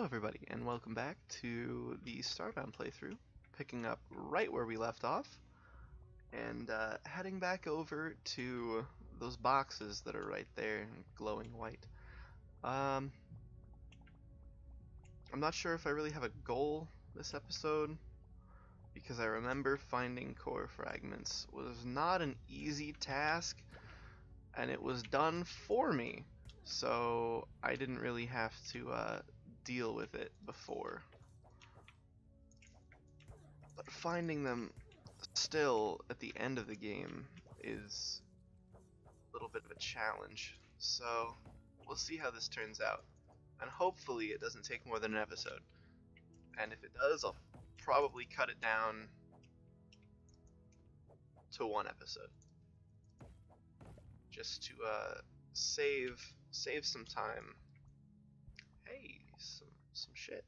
everybody, and welcome back to the Starbound playthrough, picking up right where we left off, and heading back over to those boxes that are right there, glowing white. I'm not sure if I really have a goal this episode, because I remember finding core fragments was not an easy task, and it was done for me, so I didn't really have to deal with it before. But finding them still at the end of the game is a little bit of a challenge. So we'll see how this turns out. And hopefully it doesn't take more than an episode. And if it does, I'll probably cut it down to one episode. Just to save some time. Hey, some shit.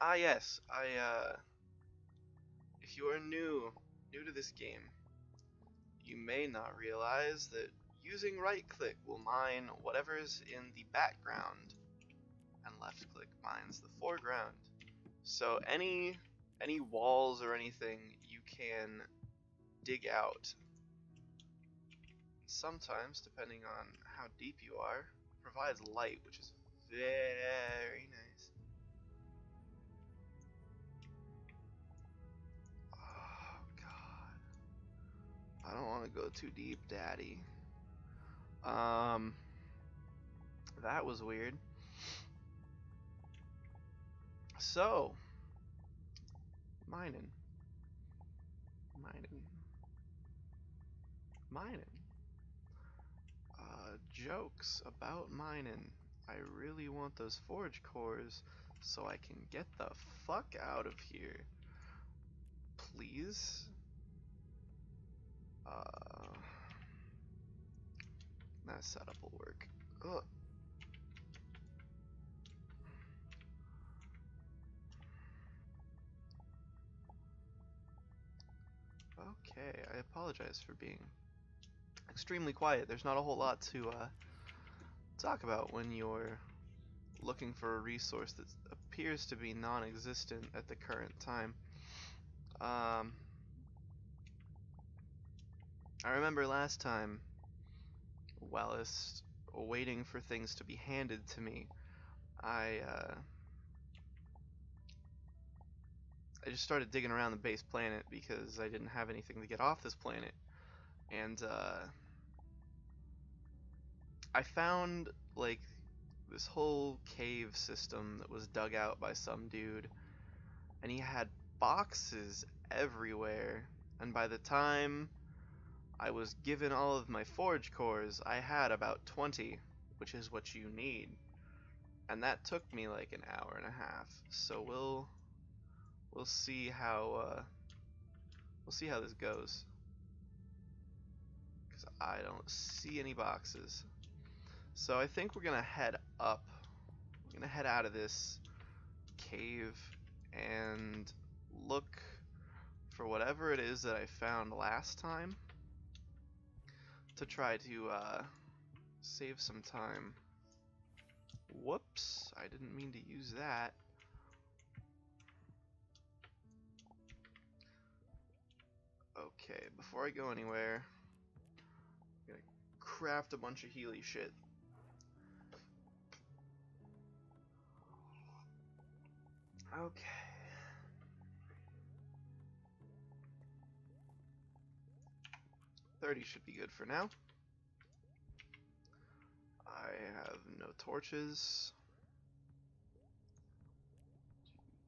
Ah yes, if you are new to this game, you may not realize that using right click will mine whatever's in the background and left click mines the foreground. So any walls or anything you can dig out. Sometimes, depending on how deep you are, provides light, which is very nice. Oh god. I don't want to go too deep, daddy. That was weird. So, mining. Jokes about mining. I really want those forge cores so I can get the fuck out of here. Please? That setup will work. Ugh. Okay, I apologize for being extremely quiet. There's not a whole lot to talk about when you're looking for a resource that appears to be non-existent at the current time. I remember last time, whilst waiting for things to be handed to me, I just started digging around the base planet because I didn't have anything to get off this planet, and I found like this whole cave system that was dug out by some dude, and he had boxes everywhere, and by the time I was given all of my forge cores, I had about 20, which is what you need, and that took me like an hour and a half. So we'll see how this goes, because I don't see any boxes. So I think we're gonna head up. We're gonna head out of this cave and look for whatever it is that I found last time to try to save some time. Whoops, I didn't mean to use that. Okay, before I go anywhere, I'm gonna craft a bunch of Healy shit. Okay. $30 should be good for now. I have no torches.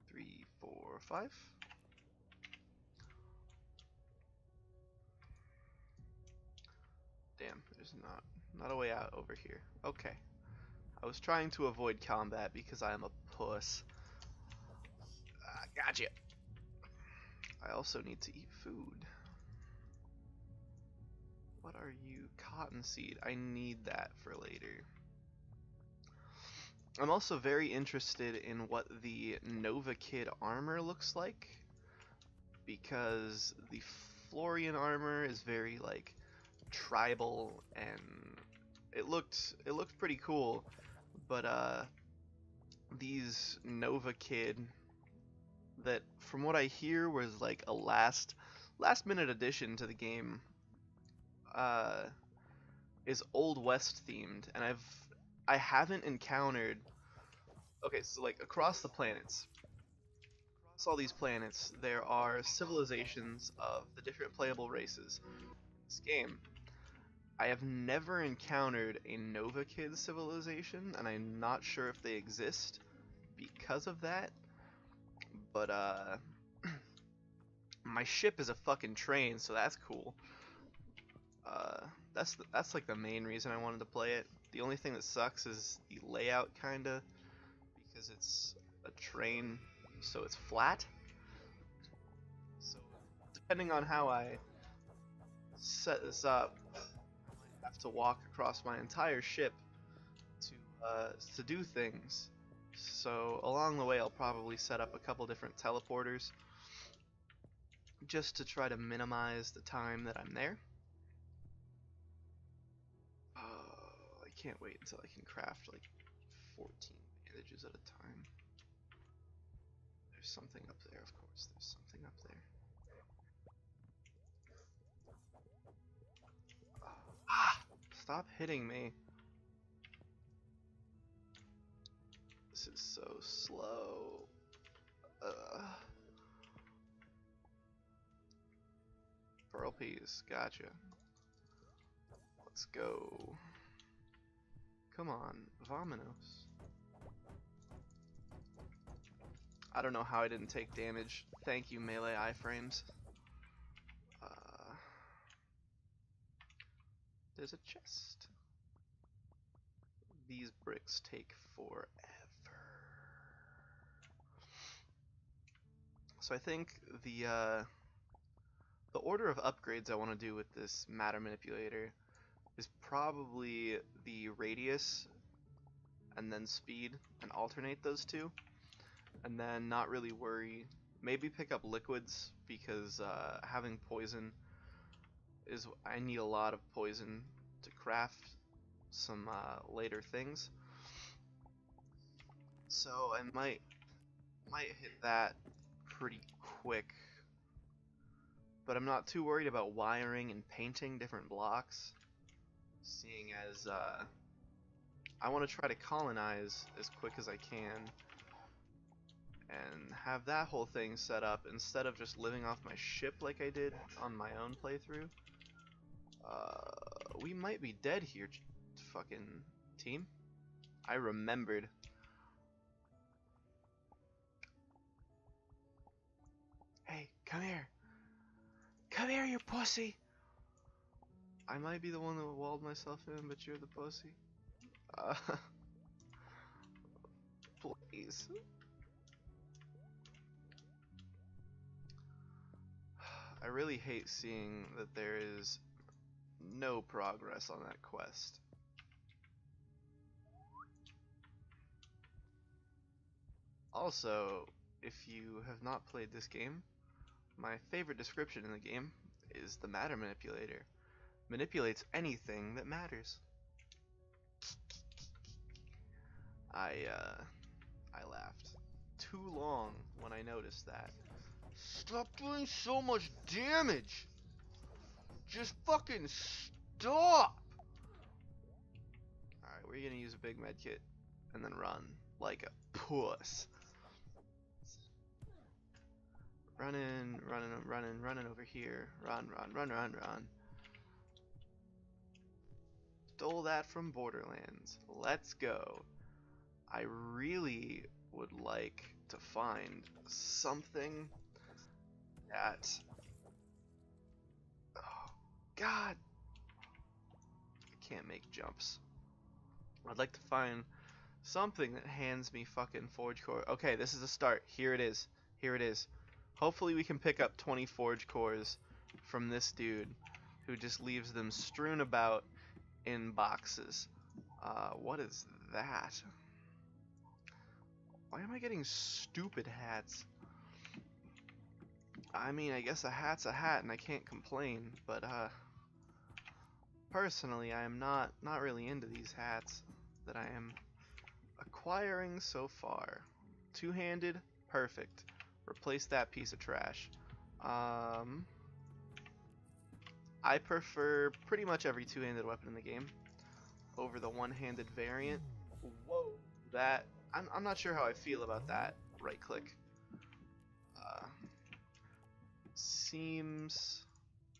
2, 3, 4, 5. Damn, there's not a way out over here. Okay. I was trying to avoid combat because I am a puss. Gotcha. I also need to eat food. What are you? Cottonseed. I need that for later. I'm also very interested in what the Nova Kid armor looks like, because the Florian armor is very like tribal, and it looked pretty cool. But these Nova Kid that, from what I hear, was like a last minute addition to the game, uh, is Old West themed, and I haven't encountered. Okay, so like across the planets, across all these planets, there are civilizations of the different playable races. In this game, I have never encountered a Nova Kid civilization, and I'm not sure if they exist because of that. But my ship is a fucking train, so that's cool. That's like the main reason I wanted to play it. The only thing that sucks is the layout, kinda, because it's a train, so it's flat. So depending on how I set this up, I have to walk across my entire ship to do things. So along the way, I'll probably set up a couple different teleporters just to try to minimize the time that I'm there. I can't wait until I can craft like 14 bandages at a time. There's something up there, of course. There's something up there. Ah! Stop hitting me. This is so slow. Pearl peas, gotcha. Let's go. Come on, Vominos. I don't know how I didn't take damage. Thank you, melee iframes. There's a chest. These bricks take forever. So I think the order of upgrades I want to do with this matter manipulator is probably the radius and then speed, and alternate those two, and then not really worry. Maybe pick up liquids, because having poison is, I need a lot of poison to craft some later things. So I might hit that pretty quick, but I'm not too worried about wiring and painting different blocks, seeing as I want to try to colonize as quick as I can and have that whole thing set up instead of just living off my ship like I did on my own playthrough. We might be dead here, fucking team. I remembered. Hey, come here. Come here, you pussy. I might be the one that walled myself in, but you're the pussy. Please. I really hate seeing that there is no progress on that quest. Also, if you have not played this game, my favorite description in the game is the matter manipulator. Manipulates anything that matters. I laughed too long when I noticed that. Stop doing so much damage! Just fucking stop! Alright, we're gonna use a big med kit and then run like a puss. Running over here. Run. Stole that from Borderlands. Let's go. I really would like to find something that... Oh, God! I can't make jumps. I'd like to find something that hands me fucking forge core. Okay, this is a start. Here it is. Hopefully we can pick up 20 forge cores from this dude who just leaves them strewn about in boxes. What is that? Why am I getting stupid hats? I mean, I guess a hat's a hat and I can't complain, but personally I am not really into these hats that I am Acquiring so far. Two-handed, perfect. Replace that piece of trash. I prefer pretty much every two-handed weapon in the game over the one-handed variant. Whoa, that I'm not sure how I feel about that. Right click. Seems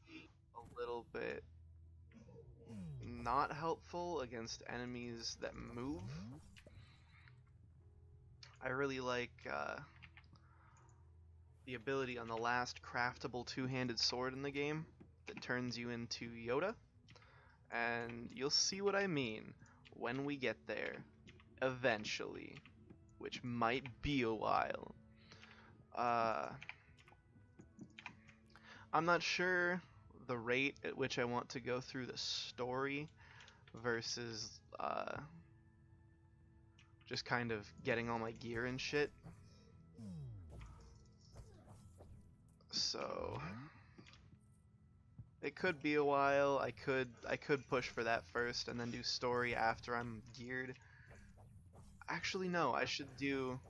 a little bit not helpful against enemies that move. I really like the ability on the last craftable two-handed sword in the game that turns you into Yoda, and you'll see what I mean when we get there, eventually, which might be a while. I'm not sure the rate at which I want to go through the story versus just kind of getting all my gear and shit. So it could be a while. I could push for that first and then do story after I'm geared. Actually, no, I should do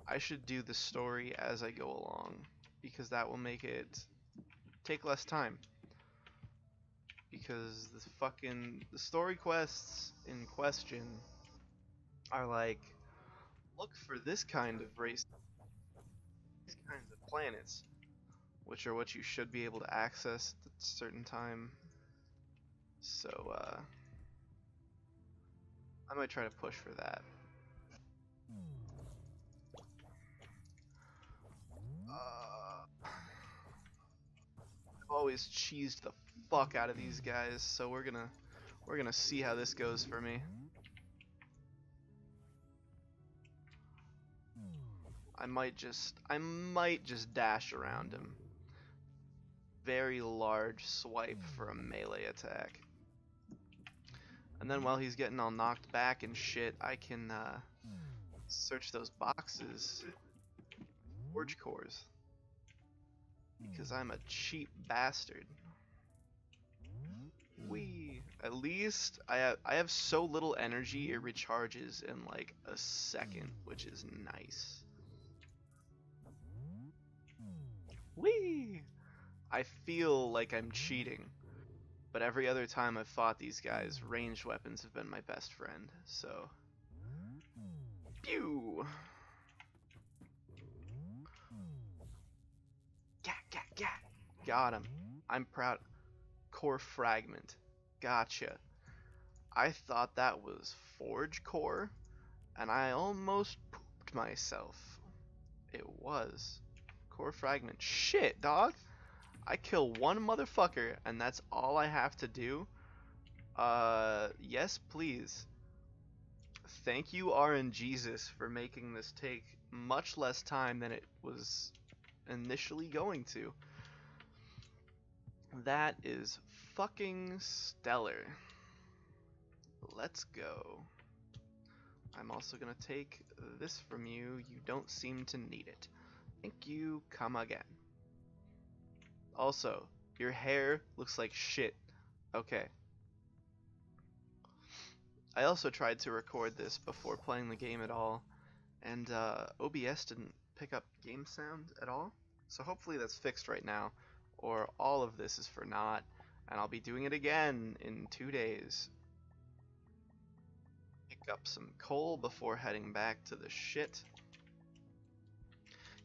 the story as I go along, because that will make it take less time. Because the story quests in question are like, look for this kind of race, these kinds of planets, which are what you should be able to access at a certain time. So I might try to push for that. I've always cheesed the fuck out of these guys, so we're gonna see how this goes for me. I might just dash around him. Very large swipe for a melee attack. And then while he's getting all knocked back and shit, I can search those boxes. Forge cores. Because I'm a cheap bastard. Whee! At least I have so little energy it recharges in like a second, which is nice. Whee! I feel like I'm cheating, but every other time I've fought these guys, ranged weapons have been my best friend, so... Pew! Got him. I'm proud. Core fragment. Gotcha. I thought that was forge core, and I almost pooped myself. It was. Core fragment. Shit, dog! I kill one motherfucker, and that's all I have to do? Yes, please. Thank you, RNGesus, for making this take much less time than it was initially going to. That is fucking stellar. Let's go. I'm also gonna take this from you. You don't seem to need it. Thank you. Come again. Also, your hair looks like shit. Okay. I also tried to record this before playing the game at all, and OBS didn't pick up game sound at all. So hopefully that's fixed right now, or all of this is for naught, and I'll be doing it again in 2 days. Pick up some coal before heading back to the shit.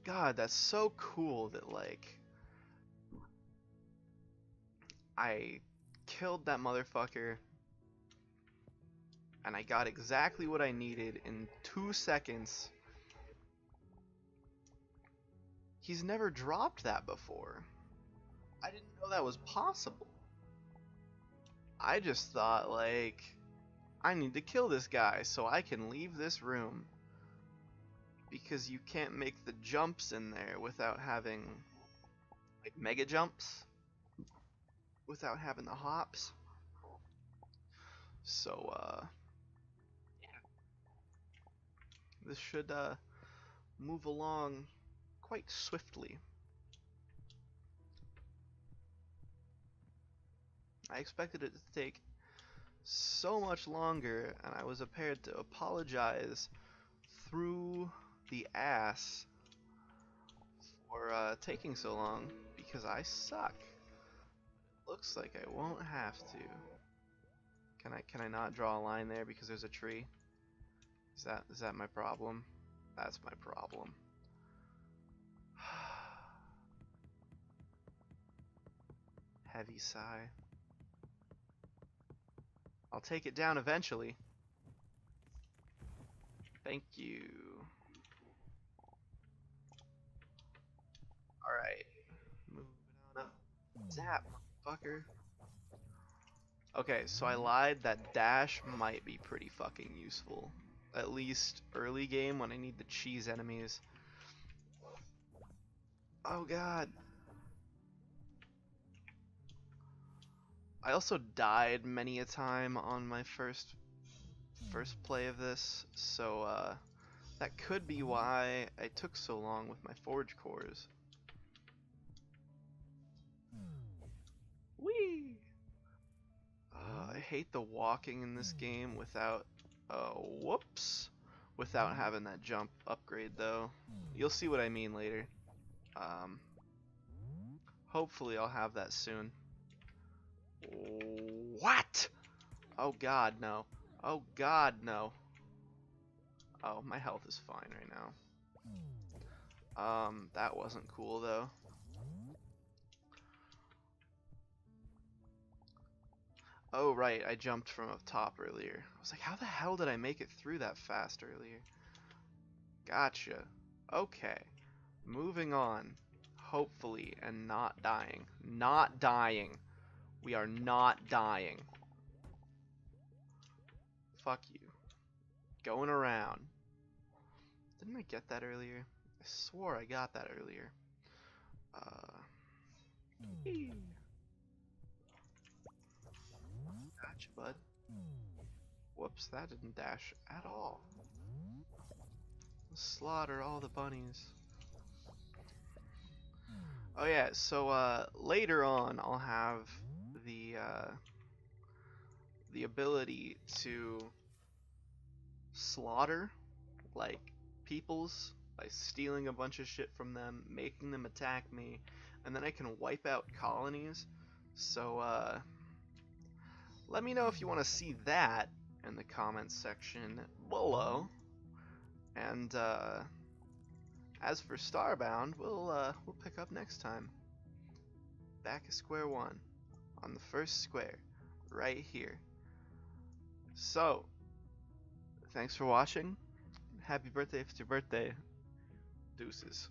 God, that's so cool that, like, I killed that motherfucker, and I got exactly what I needed in 2 seconds. He's never dropped that before. I didn't know that was possible. I just thought, like, I need to kill this guy so I can leave this room. Because you can't make the jumps in there without having, like, mega jumps. Without having the hops. So, yeah. This should, move along quite swiftly. I expected it to take so much longer, and I was prepared to apologize through the ass for taking so long because I suck. Looks like I won't have to. Can I not draw a line there because there's a tree? Is that my problem? That's my problem. Heavy sigh. I'll take it down eventually. Thank you. Alright. Moving on up. Zap, fucker. Okay, so I lied. That dash might be pretty fucking useful. At least early game when I need to cheese enemies. Oh god. I also died many a time on my first play of this, so that could be why I took so long with my forge cores. Whee! I hate the walking in this game without, whoops, without having that jump upgrade though. You'll see what I mean later. Hopefully I'll have that soon. What? Oh god, no. Oh god, no. Oh, my health is fine right now. That wasn't cool though. Oh right, I jumped from up top earlier. I was like, how the hell did I make it through that fast earlier? Gotcha. Okay. Moving on. Hopefully, and not dying. Not dying. We are not dying. Fuck you. Going around. Didn't I get that earlier? I swore I got that earlier. Gotcha, bud. Whoops, that didn't dash at all. Slaughter all the bunnies. Oh yeah, so later on I'll have the ability to slaughter like peoples by stealing a bunch of shit from them, making them attack me, and then I can wipe out colonies. So let me know if you want to see that in the comments section below. And as for Starbound, we'll pick up next time. Back at square one on the first square, right here. So, thanks for watching. Happy birthday if it's your birthday. Deuces.